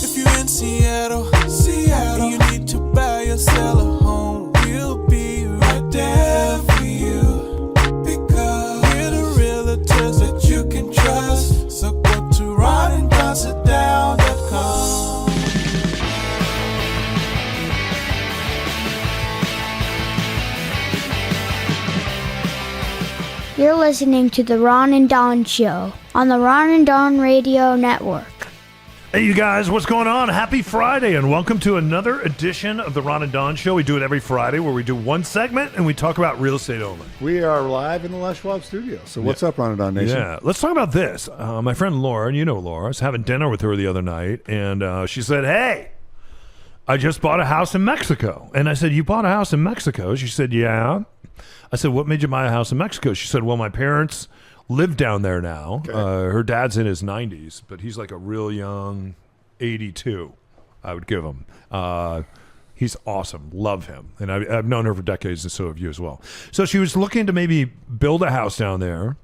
If you're in Seattle, and you need to buy or sell a home, we'll be right there for you. Because we're the realtors that you can trust. So go to ronanddonsitdown.com. You're listening to The Ron and Don Show on the Ron and Don Radio Network. Hey, you guys, what's going on? Happy Friday, and welcome to another edition of the Ron and Don Show. We do it every Friday where we do one segment and we talk about real estate only. We are live in the Les Schwab studio. So what's up, Ron and Don Nation? Yeah, let's talk about this. My friend Laura, and you know Laura, I was having dinner with her the other night, and she said, hey, I just bought a house in Mexico. And I said, you bought a house in Mexico? She said, yeah. I said, what made you buy a house in Mexico? She said, well, my parents live down there now. Okay. Her dad's in his 90s, but he's like a real young 82, I would give him. He's awesome. Love him. And I've known her for decades, and so have you as well. So she was looking to maybe build a house down there.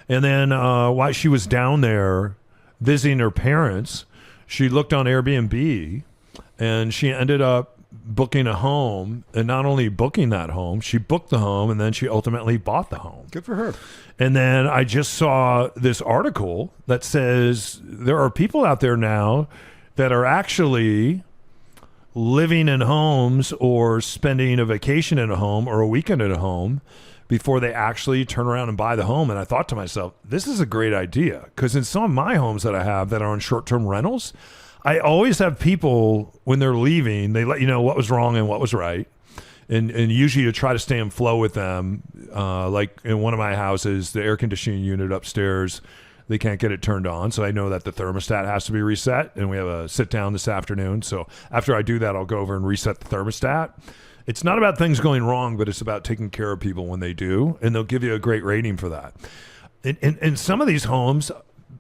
And then while she was down there visiting her parents, she looked on Airbnb, and she ended up booking a home, and not only booking that home, she booked the home, and then she ultimately bought the home. Good for her. And then I just saw this article that says there are people out there now that are actually living in homes or spending a vacation in a home or a weekend in a home before they actually turn around and buy the home. And I thought to myself, this is a great idea, because in some of my homes that I have that are on short-term rentals, I always have people, when they're leaving, they let you know what was wrong and what was right. And usually you try to stay in flow with them. Like in one of my houses, the air conditioning unit upstairs, they can't get it turned on. So I know that the thermostat has to be reset. And we have a sit down this afternoon. So after I do that, I'll go over and reset the thermostat. It's not about things going wrong, but it's about taking care of people when they do. And they'll give you a great rating for that. In some of these homes,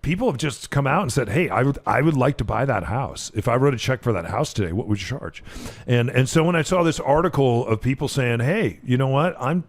people have just come out and said, hey, I would like to buy that house. If I wrote a check for that house today, what would you charge? And so when I saw this article of people saying, hey, you know what? I'm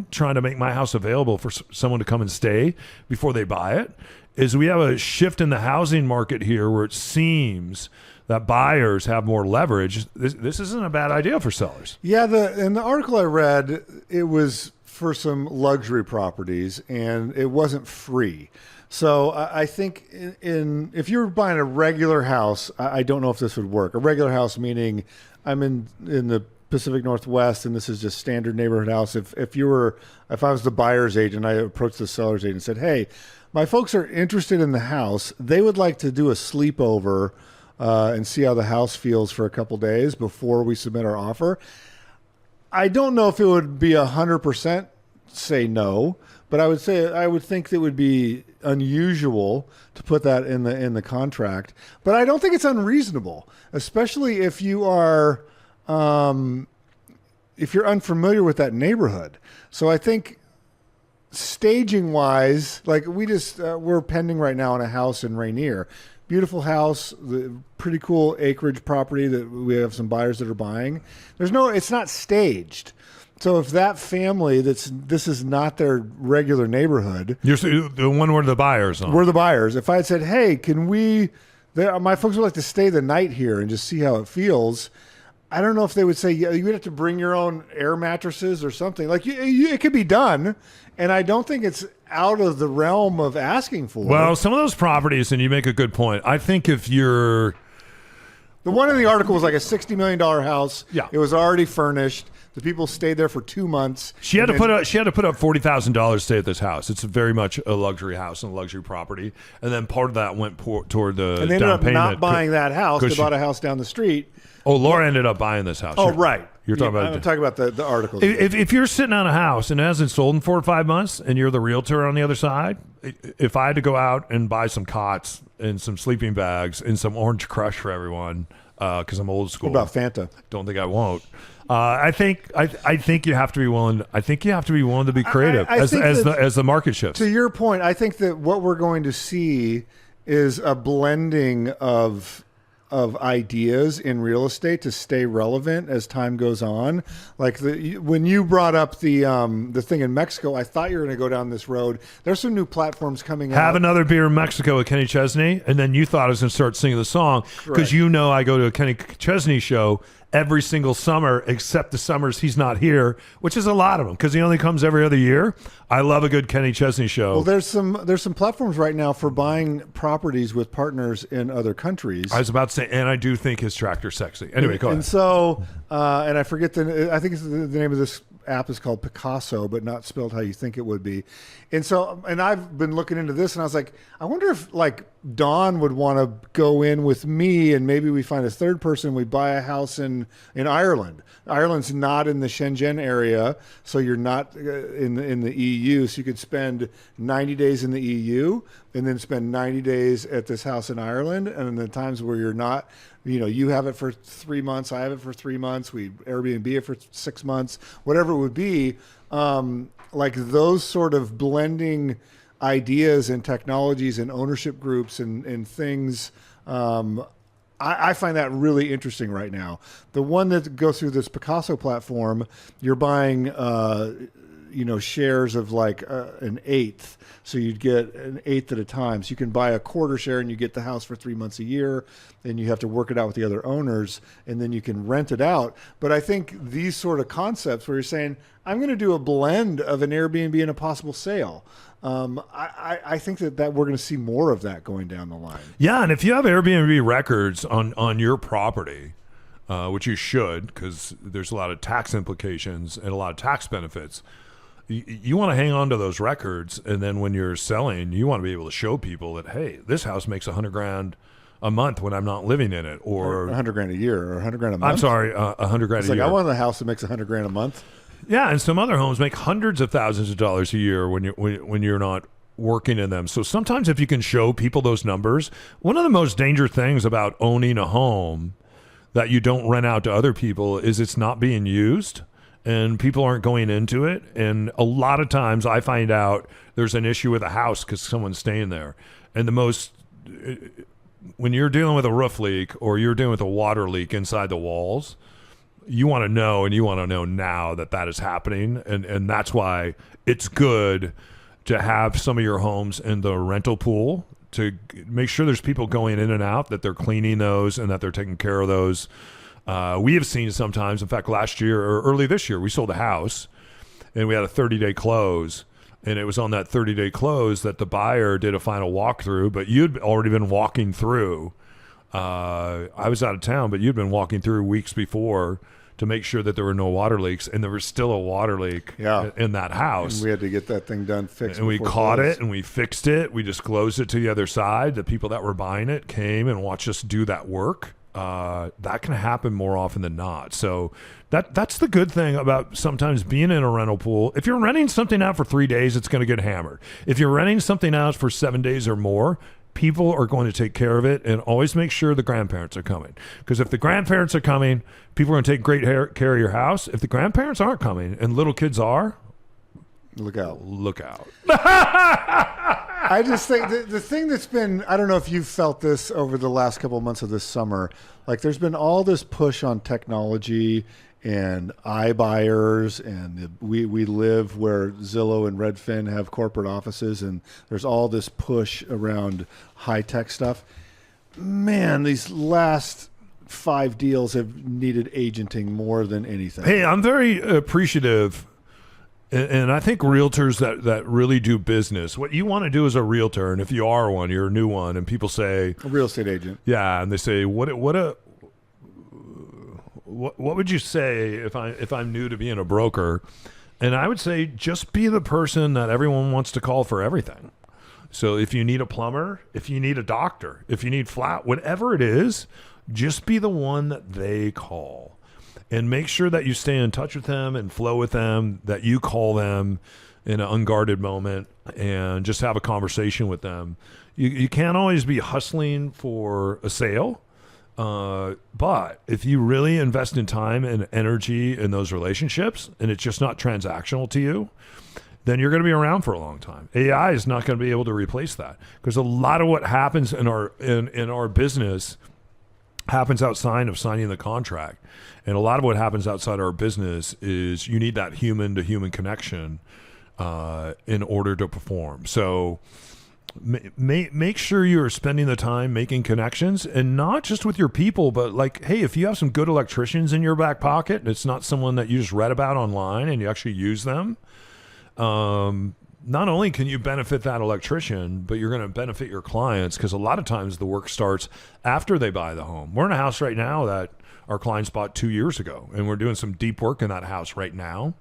trying to make my house available for someone to come and stay before they buy it, is we have a shift in the housing market here where it seems that buyers have more leverage. This isn't a bad idea for sellers. Yeah, in the article I read, it was for some luxury properties, and it wasn't free. So I think if you're buying a regular house, I don't know if this would work. A regular house meaning I'm in the Pacific Northwest, and this is just standard neighborhood house. If I was the buyer's agent, I approached the seller's agent and said, hey, my folks are interested in the house. They would like to do a sleepover and see how the house feels for a couple days before we submit our offer. I don't know if it would be 100% say no, but I would think it would be unusual to put that in the contract. But I don't think it's unreasonable, especially if you are if you're unfamiliar with that neighborhood. So I think staging wise, like we're pending right now on a house in Rainier. Beautiful house, pretty cool acreage property that we have some buyers that are buying. It's not staged. So if that family, this is not their regular neighborhood. You're the one where the buyers are. We're the buyers. If I had said, hey, my folks would like to stay the night here and just see how it feels, I don't know if they would say, yeah, you would have to bring your own air mattresses or something. Like it could be done, and I don't think it's out of the realm of asking for it. Well, some of those properties, and you make a good point. I think if you're... The one in the article was like a $60 million house. Yeah. It was already furnished. The people stayed there for 2 months. She had to put up $40,000 to stay at this house. It's very much a luxury house and a luxury property. And then part of that went toward the down payment. And they ended up not buying that house. They bought a house down the street. Oh, Laura ended up buying this house. Oh, right. You're talking about. I'm talking about the article. If you're sitting on a house and it hasn't sold in 4 or 5 months, and you're the realtor on the other side, if I had to go out and buy some cots and some sleeping bags and some Orange Crush for everyone, because I'm old school. What about Fanta? Don't think I won't. I think you have to be willing. I think you have to be willing to be creative as the market shifts. To your point, I think that what we're going to see is a blending of of ideas in real estate to stay relevant as time goes on. Like when you brought up the thing in Mexico, I thought you were going to go down this road. There's some new platforms coming out. Have another beer in Mexico with Kenny Chesney, and then you thought I was going to start singing the song because you know I go to a Kenny Chesney show every single summer except the summers he's not here, which is a lot of them because he only comes every other year. I love a good Kenny Chesney show. Well, there's some platforms right now for buying properties with partners in other countries. I was about to say, and I do think his tractor's sexy. Anyway, go ahead. And so, and I forget I think the name of this app is called Picasso, but not spelled how you think it would be. And so, and I've been looking into this, and I was like, I wonder if like Don would want to go in with me, and maybe we find a third person. We buy a house in Ireland. Ireland's not in the Schengen area, so you're not in the EU. So you could spend 90 days in the EU, and then spend 90 days at this house in Ireland. And the times where you're not, you have it for 3 months, I have it for 3 months, we Airbnb it for 6 months, whatever it would be. Like those sort of blending ideas and technologies and ownership groups and things. I find that really interesting right now. The one that goes through this Picasso platform, you're buying, shares of like an eighth. So you'd get an eighth at a time. So you can buy a quarter share and you get the house for 3 months a year. Then you have to work it out with the other owners and then you can rent it out. But I think these sort of concepts where you're saying, I'm going to do a blend of an Airbnb and a possible sale. I think that we're going to see more of that going down the line. Yeah, and if you have Airbnb records on your property, which you should, because there's a lot of tax implications and a lot of tax benefits, you want to hang on to those records, and then when you're selling, you want to be able to show people that, hey, this house makes $100,000 a month when I'm not living in it, or $100,000 a year, or $100,000 a month. I'm sorry, $100,000 a year. I want a house that makes $100,000 a month. Yeah, and some other homes make hundreds of thousands of dollars a year when you're not working in them. So sometimes if you can show people those numbers, one of the most dangerous things about owning a home that you don't rent out to other people is it's not being used and people aren't going into it. And a lot of times I find out there's an issue with a house because someone's staying there. And when you're dealing with a roof leak or you're dealing with a water leak inside the walls, you want to know, and you want to know now that is happening. And that's why it's good to have some of your homes in the rental pool to make sure there's people going in and out, that they're cleaning those and that they're taking care of those. We have seen sometimes, in fact, last year or early this year, we sold a house and we had a 30-day close. And it was on that 30-day close that the buyer did a final walkthrough, but you'd already been walking through. I was out of town, but you'd been walking through weeks before to make sure that there were no water leaks, and there was still a water leak in that house. And we had to get that thing done, fixed. And we caught it and we fixed it. We disclosed it to the other side. The people that were buying it came and watched us do that work. That can happen more often than not. So that's the good thing about sometimes being in a rental pool. If you're renting something out for 3 days, it's going to get hammered. If you're renting something out for 7 days or more, people are going to take care of it, and always make sure the grandparents are coming. Because if the grandparents are coming, people are going to take great care of your house. If the grandparents aren't coming and little kids are, look out. Look out. I just think the thing that's been, I don't know if you've felt this over the last couple of months of this summer, like there's been all this push on technology and iBuyers, and we live where Zillow and Redfin have corporate offices, and there's all this push around high-tech stuff. Man, these last 5 deals have needed agenting more than anything. Hey, I'm very appreciative, and I think realtors that really do business, what you want to do as a realtor, and if you are one, you're a new one, and people say... A real estate agent. Yeah, and they say, what would you say if I'm new to being a broker? And I would say just be the person that everyone wants to call for everything. So if you need a plumber, if you need a doctor, if you need whatever it is, just be the one that they call. And make sure that you stay in touch with them and flow with them, that you call them in an unguarded moment and just have a conversation with them. You can't always be hustling for a sale. But if you really invest in time and energy in those relationships, and it's just not transactional to you, then you're going to be around for a long time. AI is not going to be able to replace that, because a lot of what happens in our business happens outside of signing the contract. And a lot of what happens outside our business is you need that human to human connection in order to perform. So make sure you're spending the time making connections, and not just with your people, but like, hey, if you have some good electricians in your back pocket, and it's not someone that you just read about online and you actually use them, not only can you benefit that electrician, but you're going to benefit your clients, because a lot of times the work starts after they buy the home. We're in a house right now that our clients bought 2 years ago, and we're doing some deep work in that house right now.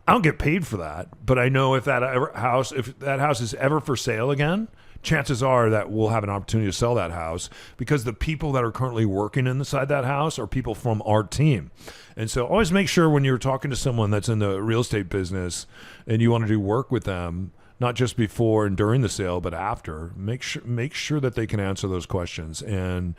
I don't get paid for that, but I know if that house is ever for sale again, chances are that we'll have an opportunity to sell that house, because the people that are currently working inside that house are people from our team. And so always make sure when you're talking to someone that's in the real estate business and you want to do work with them, not just before and during the sale, but after, make sure that they can answer those questions. And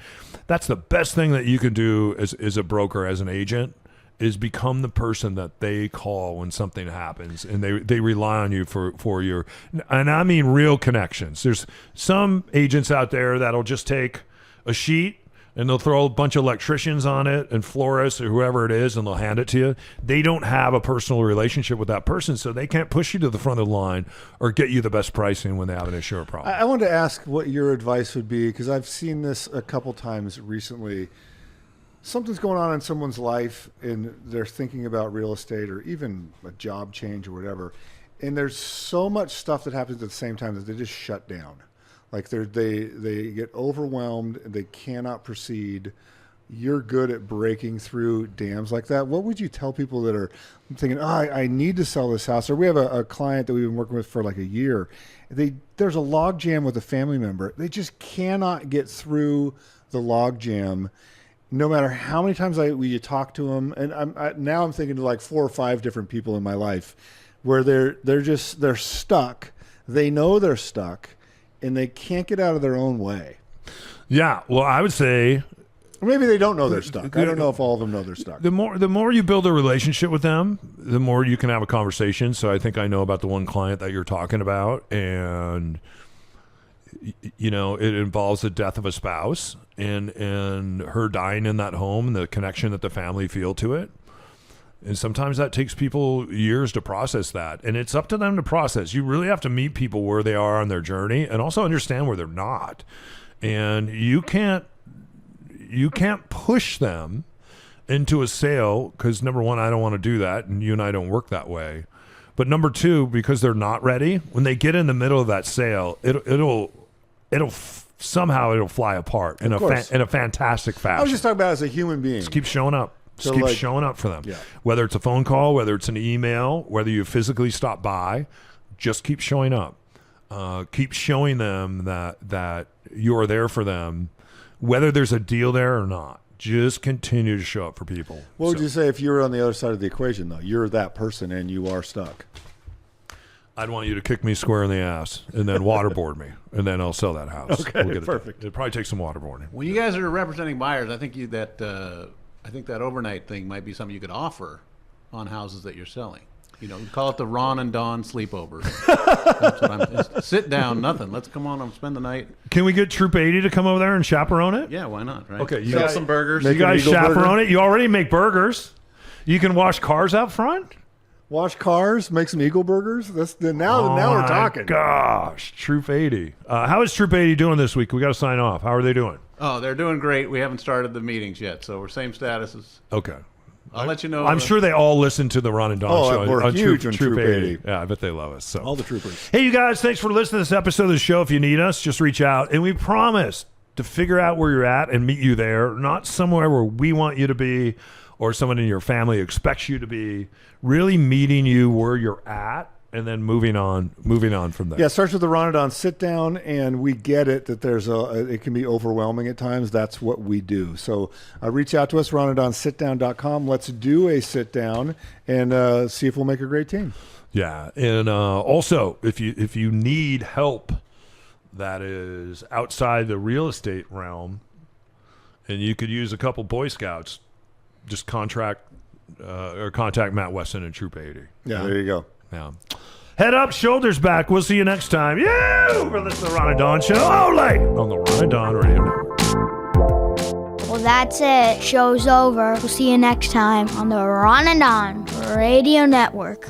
that's the best thing that you can do as a broker, as an agent, is become the person that they call when something happens, and they rely on you for your, and I mean real connections. There's some agents out there that'll just take a sheet and they'll throw a bunch of electricians on it and florists or whoever it is, and they'll hand it to you. They don't have a personal relationship with that person, so they can't push you to the front of the line or get you the best pricing when they have an issue or problem. I wanted to ask what your advice would be, because I've seen this a couple times recently. Something's going on in someone's life and they're thinking about real estate or even a job change or whatever, and there's so much stuff that happens at the same time that they just shut down. Like they get overwhelmed and they cannot proceed. You're good at breaking through dams like that. What would you tell people that are thinking, oh, I need to sell this house? Or we have a client that we've been working with for like a year. There's a log jam with a family member. They just cannot get through the log jam. No matter how many times you talk to them, and I'm thinking to like 4 or 5 different people in my life where they're stuck. They know they're stuck, and they can't get out of their own way. Yeah, well, I would say, or maybe they don't know they're stuck. I don't know if all of them know they're stuck. The more you build a relationship with them, the more you can have a conversation. So I think I know about the one client that you're talking about, and you know, it involves the death of a spouse and her dying in that home and the connection that the family feel to it. And sometimes that takes people years to process that. And it's up to them to process. You really have to meet people where they are on their journey and also understand where they're not. And you can't push them into a sale, because number one, I don't want to do that, and you and I don't work that way. But number two, because they're not ready, when they get in the middle of that sale, it'll somehow fly apart in a fantastic fashion. I was just talking about as a human being. Just keep showing up. Just keep showing up for them. Yeah. Whether it's a phone call, whether it's an email, whether you physically stop by, just keep showing up. Keep showing them that you are there for them, whether there's a deal there or not. Just continue to show up for people. What would you say if you were on the other side of the equation, though? You're that person and you are stuck. I'd want you to kick me square in the ass and then waterboard me, and then I'll sell that house. Okay, perfect. It'll probably take some waterboarding. When you guys are representing buyers, I think that overnight thing might be something you could offer on houses that you're selling. You know, call it the Ron and Don sleepover. That's what sit down, nothing. Let's come on and spend the night. Can we get Troop 80 to come over there and chaperone it? Yeah, why not? Right? Okay, you sell guys, some burgers. You guys chaperone it. You already make burgers. You can wash cars out front. Wash cars, make some Eagle burgers. Now we're talking. Gosh, Troop 80. How is Troop 80 doing this week? We got to sign off. How are they doing? Oh, they're doing great. We haven't started the meetings yet, so we're same status as. Okay. I'll let you know. I'm sure they all listen to the Ron and Don show. We're huge on Troop 80. Yeah, I bet they love us. So. All the troopers. Hey, you guys, thanks for listening to this episode of the show. If you need us, just reach out. And we promise to figure out where you're at and meet you there, not somewhere where we want you to be or someone in your family expects you to be. Really meeting you where you're at and then moving on from there. Yeah, it starts with the Ron and Don sit down, and we get it that it can be overwhelming at times. That's what we do. So reach out to us, ronanddonsitdown.com. Let's do a sit down and see if we'll make a great team. Yeah, and also if you need help that is outside the real estate realm, and you could use a couple Boy Scouts, just contact Matt Weston and Troop 80. Yeah, there you go. Yeah. Head up, shoulders back. We'll see you next time. Yeah, we're listening to the Ron and Don Show. Oh, late on the Ron and Don Radio Network. Well, that's it. Show's over. We'll see you next time on the Ron and Don Radio Network.